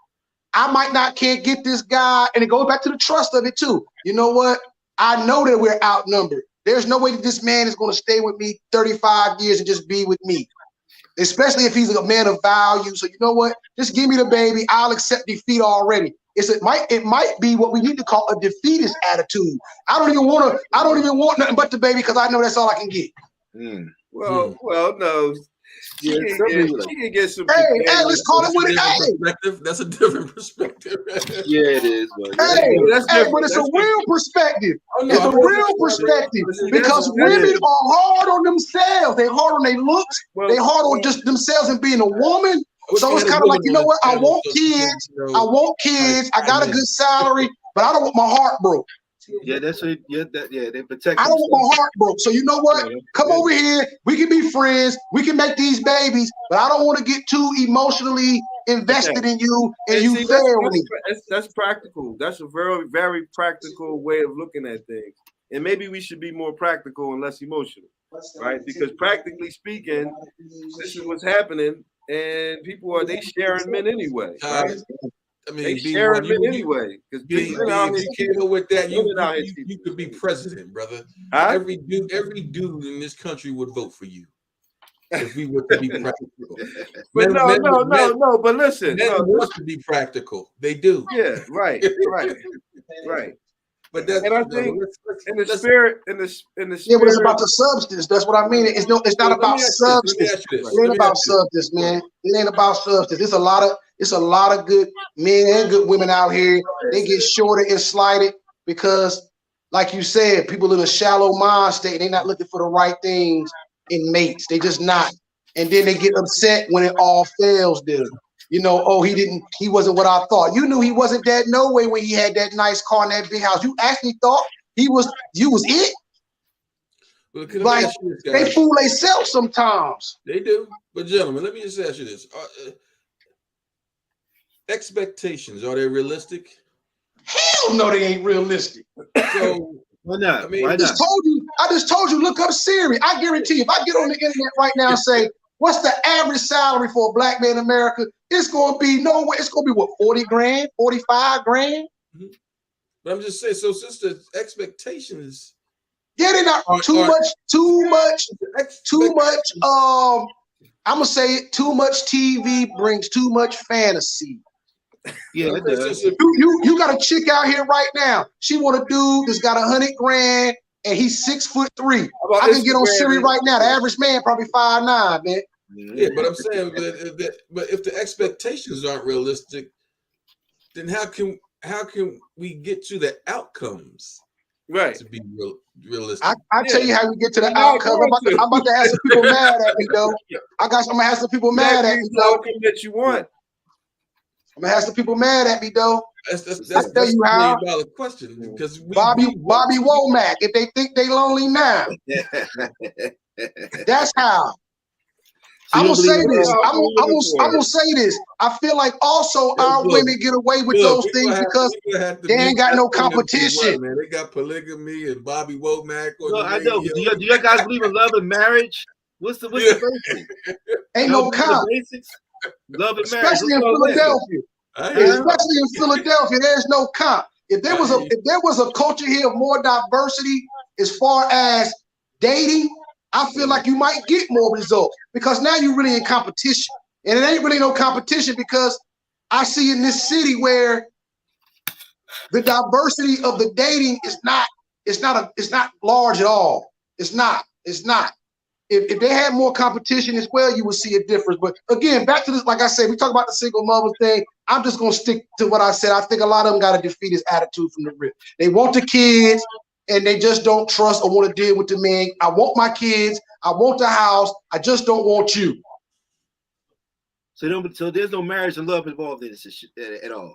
I can't get this guy. And it goes back to the trust of it too. You know what? I know that we're outnumbered. There's no way that this man is going to stay with me 35 years and just be with me. Especially if he's a man of value. So you know what? Just give me the baby. I'll accept defeat already. It might be what we need to call a defeatist attitude. I don't even want nothing but the baby because I know that's all I can get. Well, no. She can get some. Hey, let's call it what it is. That's a different perspective. Yeah, it is. But but it's a real perspective. It's a real perspective because women are hard on themselves. They're hard on their looks. They're hard on just themselves and being a woman. So it's kind of like, you know what? I want kids. I got a good salary, but I don't want my heart broke. Yeah, that's what. They protect. I don't want my heart broke. So you know what? Come over here. We can be friends. We can make these babies, but I don't want to get too emotionally invested in you and you fail me. That's practical. That's a very, very practical way of looking at things. And maybe we should be more practical and less emotional, right? Because practically speaking, this is what's happening, and people they sharing men anyway. Right? I mean, they sharing men anyway. Because if you can't go with that, you could be president, brother. Huh? Every dude in this country would vote for you if we were to be practical. But no. But listen, men want to be practical. They do. Yeah, right. But that's, and I think in the spirit. Yeah, but it's about the substance. That's what I mean. It's not about substance. It ain't about substance, man. It ain't about substance. It's a lot of good men and good women out here. They get shorted and slighted because, like you said, people in a shallow mind state. They're not looking for the right things in mates. They just not. And then they get upset when it all fails them. You know, he wasn't what I thought. You knew he wasn't that no way when he had that nice car and that big house. You actually thought you was it. Well, like they fool themselves sometimes. They do. But gentlemen, let me just ask you this. Expectations, are they realistic? Hell no, they ain't realistic. So why not? I just told you, look up Siri. I guarantee you, if I get on the internet right now and say, What's the average salary for a black man in America? It's gonna be nowhere. It's gonna be what, 40 grand, 45 grand? Mm-hmm. But I'm just saying, so since the expectations, yeah, they're not too much. I'm gonna say it, too much TV brings too much fantasy. Yeah, it does. You got a chick out here right now. She want a dude that's got 100 grand and he's 6'3". I can get on Siri right now. The average man probably 5'9", man. Yeah, but I'm saying but if the expectations aren't realistic, then how can we get to the outcomes? Right. To be realistic. I tell you how we get to the outcome. I'm about to have some people mad at me, though. I'm gonna have some people mad at me, though. That you want. I'm gonna have some people mad at me, though. That's tell you how. $1 million question, because Bobby Womack, if they think they lonely now, that's how. I'm gonna say this. I'm gonna say this. I feel like also our women get away with those things because they ain't got no competition. Man, they got polygamy and Bobby Womack. No, I know. Do you guys believe in love and marriage? What's the basics? Ain't no comp. Love and marriage. Especially in Philadelphia. Especially in Philadelphia, there's no comp. If there was a culture here of more diversity as far as dating, I feel like you might get more results because now you're really in competition. And it ain't really no competition because I see in this city where the diversity of the dating is not large at all. It's not. If they had more competition as well, you would see a difference. But again, back to this, like I said, we talk about the single mother thing. I'm just gonna stick to what I said. I think a lot of them got a defeatist attitude from the rip. They want the kids and they just don't trust or want to deal with the man. I want my kids, I want the house, I just don't want you. So there's no marriage and love involved in this at all.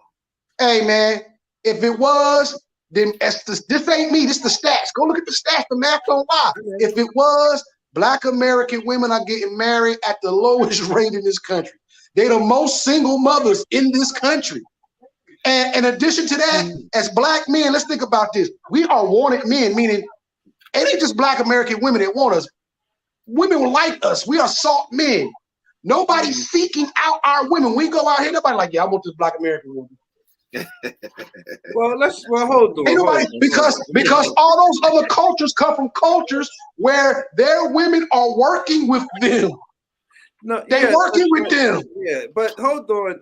Hey man, if it was, then this ain't me, this the stats. Go look at the stats, the math don't lie. If it was, Black American women are getting married at the lowest rate in this country. They're the most single mothers in this country. And in addition to that, as Black men, let's think about this. We are wanted men, meaning it ain't just Black American women that want us. Women will like us. We are sought men. Nobody's seeking out our women. We go out here, nobody like, yeah, I want this Black American woman. Well, hold on. Ain't nobody, because all those other cultures come from cultures where their women are working with them. No, they're working with them. Yeah, but hold on.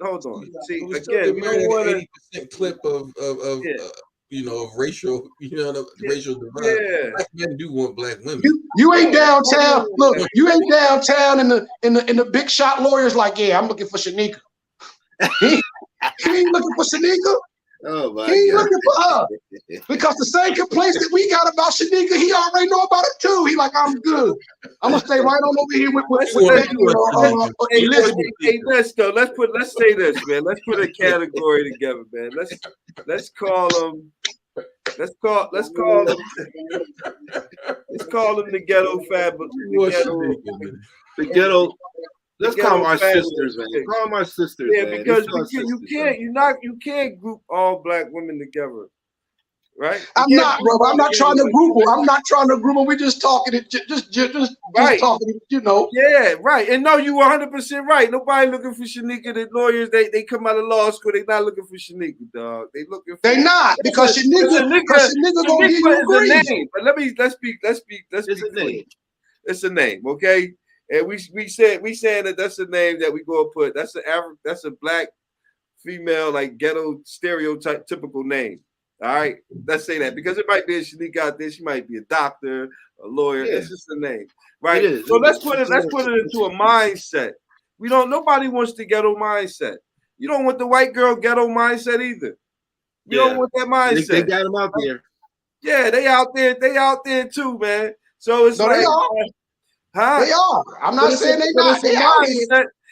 See, again, we don't want an 80% clip of racial, racial divide. Yeah. Black men do want Black women. You ain't downtown. Look, you ain't downtown in the big shot lawyers like, yeah, I'm looking for Shanika. He ain't looking for Shanika. Oh my he ain't God. looking for her. Because the same complaints that we got about Shanika, he already know about it too. He like, I'm good. I'm gonna stay right on over here with Hey, let's say this, man. Let's put a category together, man. Let's call them. Let's call them the ghetto fabric. The ghetto. Let's call them our sisters, man. Call them our sisters. Yeah, man. because you can't group all Black women together, right? I'm not trying to group them. I'm not trying to group them. We're just talking. Just talking. Yeah, right. And no, you 100% right. Nobody looking for Shanika. The lawyers, they come out of law school. They not looking for Shanika, dog. They looking. They not because Shanika gonna give you a grief. But let's speak. It's a name. It's a name, okay. And we saying that's a name that we go put. That's a Black female, like ghetto stereotype typical name. All right, let's say that because it might be a Shanika out there. She might be a doctor, a lawyer. Yeah. It's just a name, right? So let's put it into a mindset. Nobody wants the ghetto mindset. You don't want the white girl ghetto mindset either. You don't want that mindset. They got them out there. Yeah, they out there. They out there too, man. So it's like. Huh? They are. I'm not saying they not.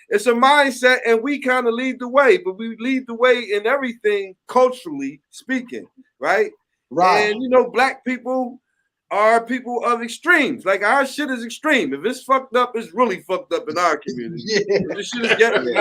It's a mindset, and we kind of lead the way, but we lead the way in everything culturally speaking, right? Right. And Black people are people of extremes. Like our shit is extreme. If it's fucked up, it's really fucked up in our community. Yeah. This shit is getting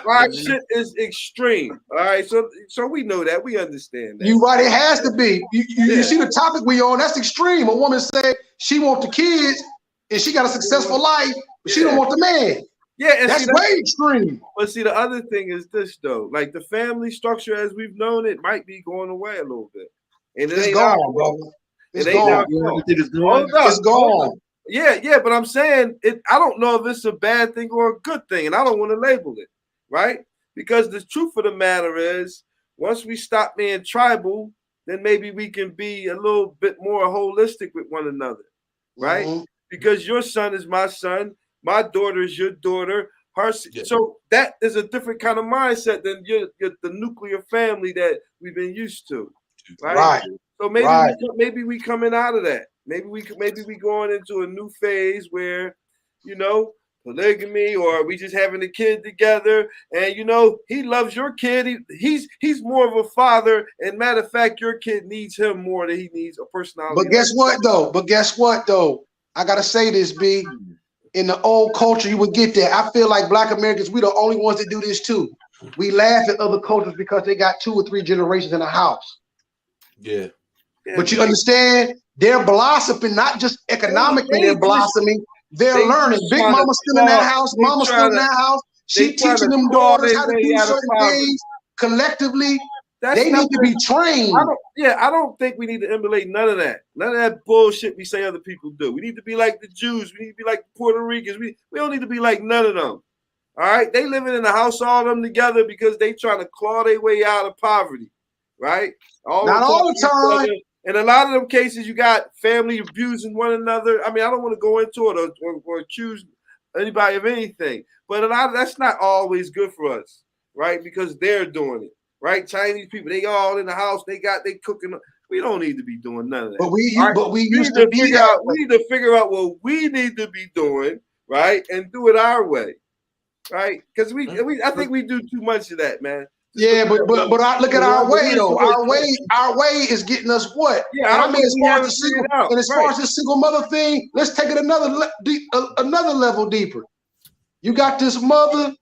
our shit is extreme. All right, so we know that, we understand that. You right, it has to be. You see the topic we on? That's extreme. A woman said she wants the kids. And she got a successful life, but she don't want the man. Yeah, and That's way extreme. But see, the other thing is this though, like the family structure as we've known it might be going away a little bit, and it's gone, brother. It's gone. It's gone. Yeah, but I'm saying it. I don't know if it's a bad thing or a good thing, and I don't want to label it, right? Because the truth of the matter is, once we stop being tribal, then maybe we can be a little bit more holistic with one another, right? Mm-hmm. Because your son is my son, my daughter is your daughter. So that is a different kind of mindset than the nuclear family that we've been used to, right? So maybe we coming out of that. Maybe we going into a new phase where, polygamy, or we just having a kid together, and he loves your kid. He's more of a father, and matter of fact, your kid needs him more than he needs a personality. But guess what though? I gotta say this, B. In the old culture, you would get that. I feel like Black Americans, we the only ones that do this too. We laugh at other cultures because they got 2 or 3 generations in a house. Yeah. But you understand, they're blossoming, not just economically, they're blossoming. They're learning. Big Mama's still in that house. Mama's still in that house. She teaching them daughters how to do certain things collectively. They need to be trained. I don't think we need to emulate none of that. None of that bullshit we say other people do. We need to be like the Jews. We need to be like the Puerto Ricans. We don't need to be like none of them. All right? They living in a house, all of them together, because they trying to claw their way out of poverty. Right? Not all the time. In a lot of them cases, you got family abusing one another. I mean, I don't want to go into it or accuse anybody of anything, but a lot of that's not always good for us, right? Because they're doing it, right? Chinese people, they all in the house, they cooking. We don't need to be doing none of that. But we need to figure out what we need to be doing, right, and do it our way, right? Because I think we do too much of that, man. Yeah, but I look at our way though. Our way is getting us what? Yeah, I mean, as far as the single mother thing, let's take it another level deeper. You got this mother,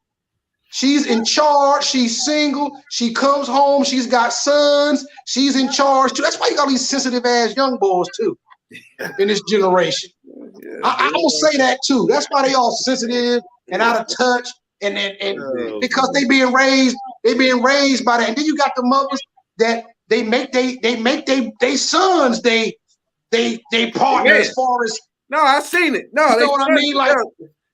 she's in charge, she's single, she comes home, she's got sons, she's in charge too. That's why you got these sensitive ass young boys too in this generation. Yeah, I'm gonna say that too. That's why they all sensitive and out of touch. And because they being raised by that. And then you got the mothers that they make they sons they partner as far as. No, I seen it. No, you know what I mean? Like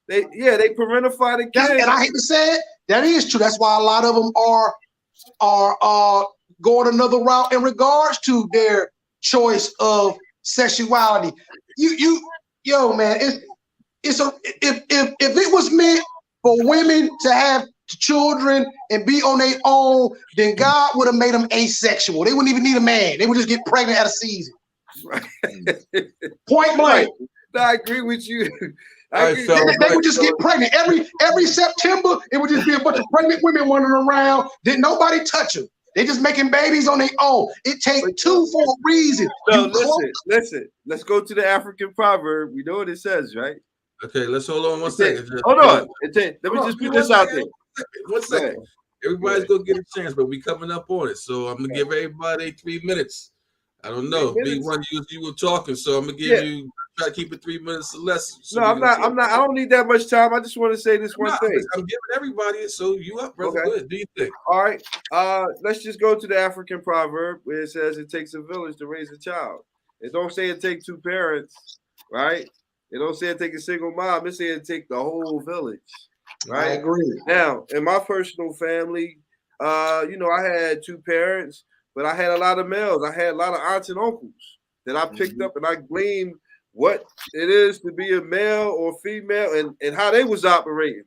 they parentify the kids. And I hate to say it, that is true. That's why a lot of them are going another route in regards to their choice of sexuality. Yo man, if it was meant for women to have children and be on their own, then God would have made them asexual. They wouldn't even need a man. They would just get pregnant at a season. Right. Point blank. No, I agree with you. They would just get pregnant. Every September, it would just be a bunch of pregnant women wandering around. Didn't nobody touch them. They just making babies on their own. It takes 2 for a reason. No, listen. Let's go to the African proverb. We know what it says, right? Okay, let's hold on 1 second. Hold on. Let me just put this out there. 1 second. Everybody's gonna get a chance, but we coming up on it. So I'm gonna give everybody 3 minutes. I don't know. B1, you were talking, so I'm gonna give you try to keep it 3 minutes or less. So no, I'm not. I don't need that much time. I just want to say this one thing. I'm giving everybody it. So you up, brother? Okay. Good. Do you think? All right. Let's just go to the African proverb where it says it takes a village to raise a child. It don't say it takes 2 parents, right? It don't say it take a single mom. It say it take the whole village, right? I agree. Now, in my personal family, I had 2 parents, but I had a lot of males. I had a lot of aunts and uncles that I picked up, and I gleaned what it is to be a male or female and how they was operating.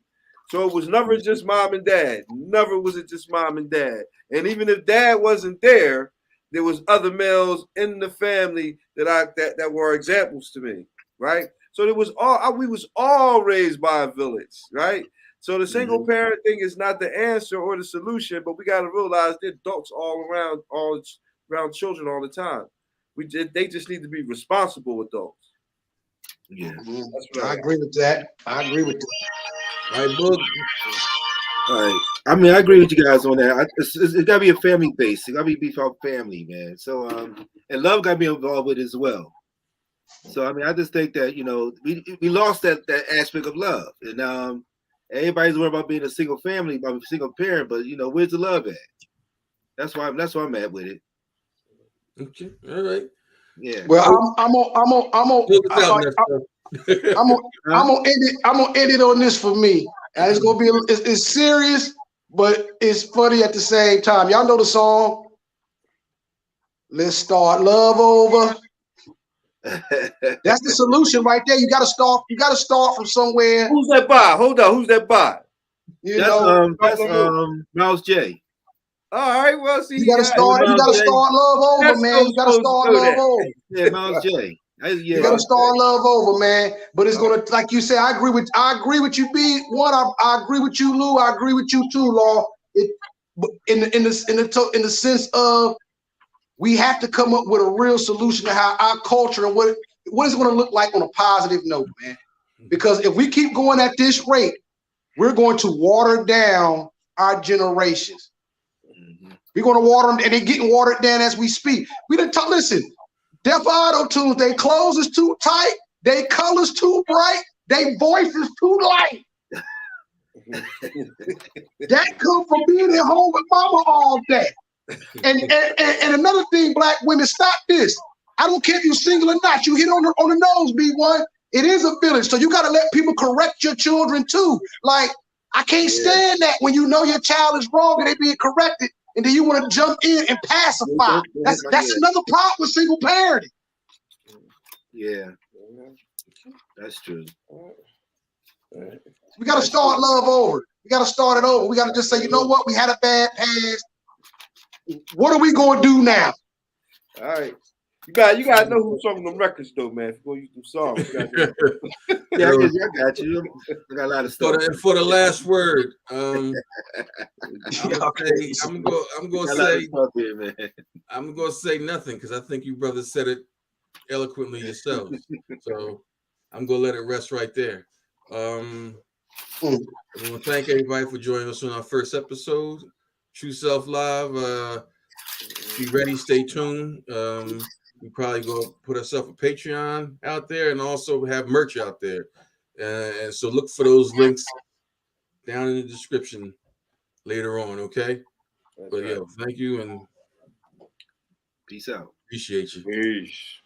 So it was never just mom and dad. Never was it just mom and dad. And even if dad wasn't there was other males in the family that were examples to me, right? So we was all raised by a village, right? So the single parent thing is not the answer or the solution, but we got to realize they're adults all around children all the time. They just need to be responsible adults. Yeah, I agree with that. All right, Boog. All right. I mean, I agree with you guys on that. It's got to be a family base. It got to be about family, man. So, and love got to be involved with it as well. So I mean, I just think that we lost that aspect of love, and everybody's worried about being a single family, about a single parent, but where's the love at? That's why I'm at with it. Okay, all right. Yeah. Well, I'm gonna end it on this for me. And it's gonna be it's serious, but it's funny at the same time. Y'all know the song. Let's start love over. That's the solution right there. You gotta start from somewhere. Who's that by? Hold on, who's that by? That's Miles J. All right, well, see, You gotta start love over, man. You gotta start love over. Yeah, Miles J. You gotta start love over, man. But it's gonna, like you said, I agree with you, B. One, I agree with you, Lou. I agree with you too, Law. In the sense of we have to come up with a real solution to how our culture and what is it going to look like on a positive note, man. Because if we keep going at this rate, we're going to water down our generations. We're going to water them, and they're getting watered down as we speak. We didn't talk. Listen, Deaf Auto Tunes, they clothes is too tight, they colors too bright, they voice is too light. That come from being at home with mama all day. And another thing, black women, stop this. I don't care if you're single or not. You hit on the nose, B1. It is a village, so you got to let people correct your children too. Like, I can't stand that when you know your child is wrong and they being corrected, and then you want to jump in and pacify. That's another problem with single parenting. Yeah, that's true. We got to start love over. We got to start it over. We got to just say, you know what? We had a bad past. What are we going to do now? All right. You gotta know who's sung them records though, man. If you're gonna use them songs, yeah, I got you. I got a lot of stuff. For the last word, I'm gonna say nothing because I think you brothers said it eloquently yourselves. So I'm gonna let it rest right there. I want to thank everybody for joining us on our first episode, True Self Live. Be ready, stay tuned. We probably gonna put ourselves a Patreon out there and also have merch out there. And so look for those links down in the description later on, okay? But yeah, thank you and peace out. Appreciate you. Peace.